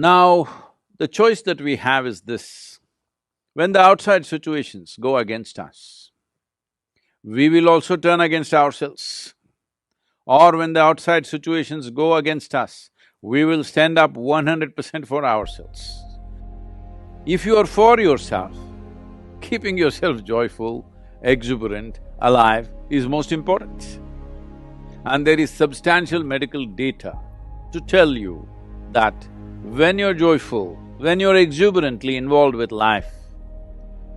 Now, the choice that we have is this: when the outside situations go against us, we will also turn against ourselves. Or when the outside situations go against us, we will stand up 100% for ourselves. If you are for yourself, keeping yourself joyful, exuberant, alive is most important. And there is substantial medical data to tell you that when you're joyful, when you're exuberantly involved with life,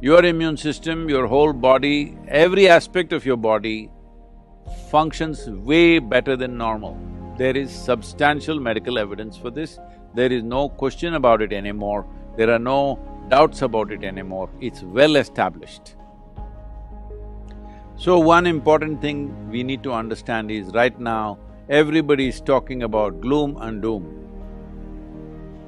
your immune system, your whole body, every aspect of your body functions way better than normal. There is substantial medical evidence for this. There is no question about it anymore. There are no doubts about it anymore. It's well established. So one important thing we need to understand is right now, everybody is talking about gloom and doom.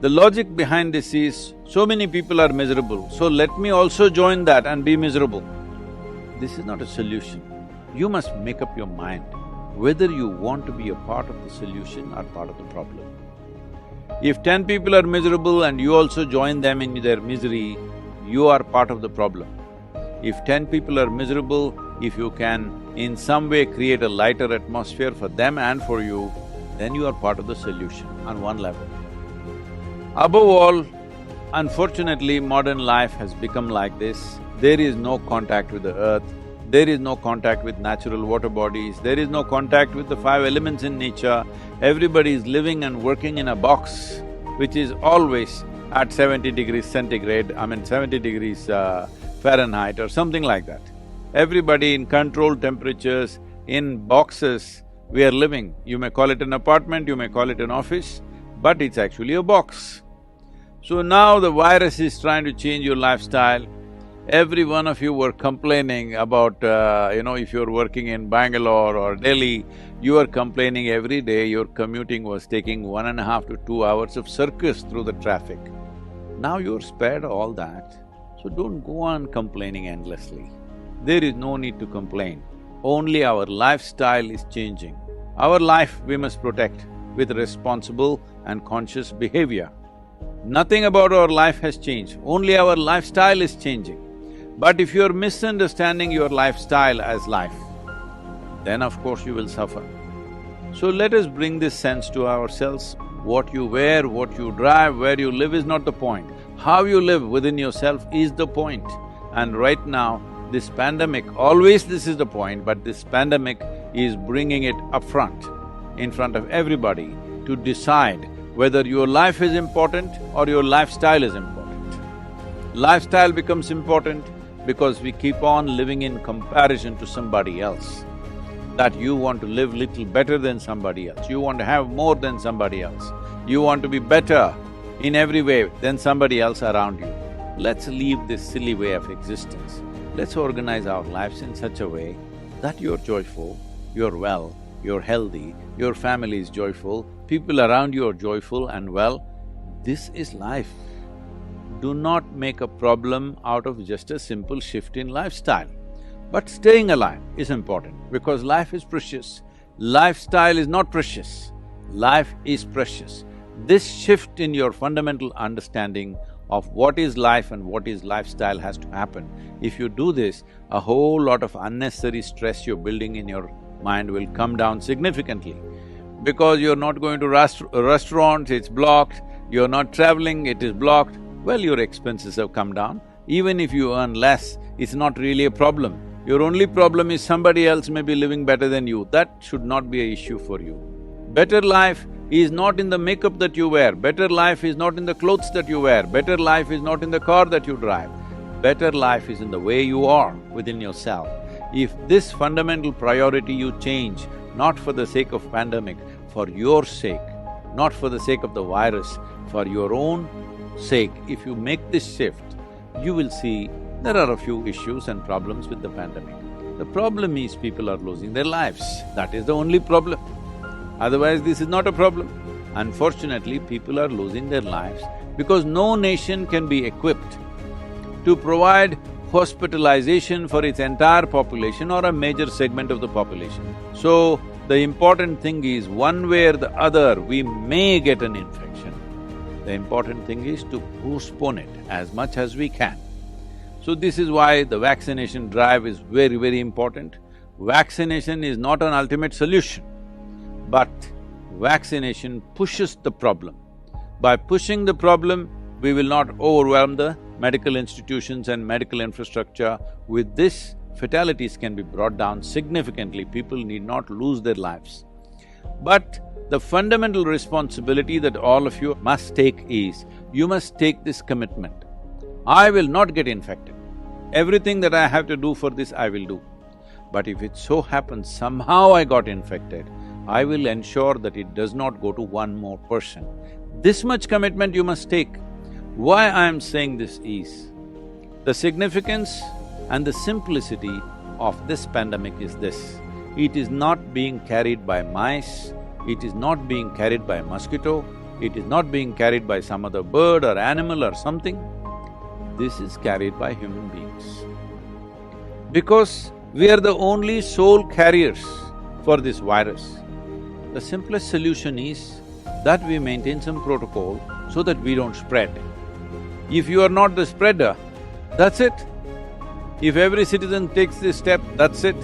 The logic behind this is, so many people are miserable, so let me also join that and be miserable. This is not a solution. You must make up your mind whether you want to be a part of the solution or part of the problem. If 10 people are miserable and you also join them in their misery, you are part of the problem. If 10 people are miserable, if you can in some way create a lighter atmosphere for them and for you, then you are part of the solution on one level. Above all, unfortunately, modern life has become like this. There is no contact with the earth, there is no contact with natural water bodies, there is no contact with the five elements in nature. Everybody is living and working in a box which is always at 70 degrees centigrade, 70 degrees Fahrenheit or something like that. Everybody in controlled temperatures, in boxes, we are living. You may call it an apartment, you may call it an office, but it's actually a box. So now the virus is trying to change your lifestyle. Every one of you were complaining about, if you're working in Bangalore or Delhi, you are complaining every day your commuting was taking 1.5 to 2 hours of circus through the traffic. Now you're spared all that, so don't go on complaining endlessly. There is no need to complain. Only our lifestyle is changing. Our life we must protect with responsible and conscious behavior. Nothing about our life has changed, only our lifestyle is changing. But if you're misunderstanding your lifestyle as life, then of course you will suffer. So let us bring this sense to ourselves. What you wear, what you drive, where you live is not the point. How you live within yourself is the point. And right now, this pandemic, always this is the point, but this pandemic is bringing it up front, in front of everybody, to decide whether your life is important or your lifestyle is important. Lifestyle becomes important because we keep on living in comparison to somebody else. That you want to live little better than somebody else, you want to have more than somebody else, you want to be better in every way than somebody else around you. Let's leave this silly way of existence. Let's organize our lives in such a way that you're joyful, you're well, you're healthy, your family is joyful, people around you are joyful and well. This is life. Do not make a problem out of just a simple shift in lifestyle. But staying alive is important because life is precious. Lifestyle is not precious, life is precious. This shift in your fundamental understanding of what is life and what is lifestyle has to happen. If you do this, a whole lot of unnecessary stress you're building in your mind will come down significantly. Because you're not going to restaurants, it's blocked, you're not traveling, it is blocked, well, your expenses have come down. Even if you earn less, it's not really a problem. Your only problem is somebody else may be living better than you, that should not be an issue for you. Better life is not in the makeup that you wear, better life is not in the clothes that you wear, better life is not in the car that you drive. Better life is in the way you are within yourself. If this fundamental priority you change, not for the sake of pandemic, for your sake, not for the sake of the virus, for your own sake, if you make this shift, you will see there are a few issues and problems with the pandemic. The problem is people are losing their lives, that is the only problem. Otherwise, this is not a problem. Unfortunately, people are losing their lives because no nation can be equipped to provide hospitalization for its entire population or a major segment of the population. So, the important thing is, one way or the other, we may get an infection. The important thing is to postpone it as much as we can. So this is why the vaccination drive is very, very important. Vaccination is not an ultimate solution, but vaccination pushes the problem. By pushing the problem, we will not overwhelm the medical institutions and medical infrastructure. With this, fatalities can be brought down significantly, people need not lose their lives. But the fundamental responsibility that all of you must take is, you must take this commitment. I will not get infected. Everything that I have to do for this, I will do. But if it so happens somehow I got infected, I will ensure that it does not go to one more person. This much commitment you must take. Why I am saying this is, the significance and the simplicity of this pandemic is this: it is not being carried by mice, it is not being carried by a mosquito, it is not being carried by some other bird or animal or something. This is carried by human beings. Because we are the only sole carriers for this virus, the simplest solution is that we maintain some protocol so that we don't spread. If you are not the spreader, that's it. If every citizen takes this step, that's it.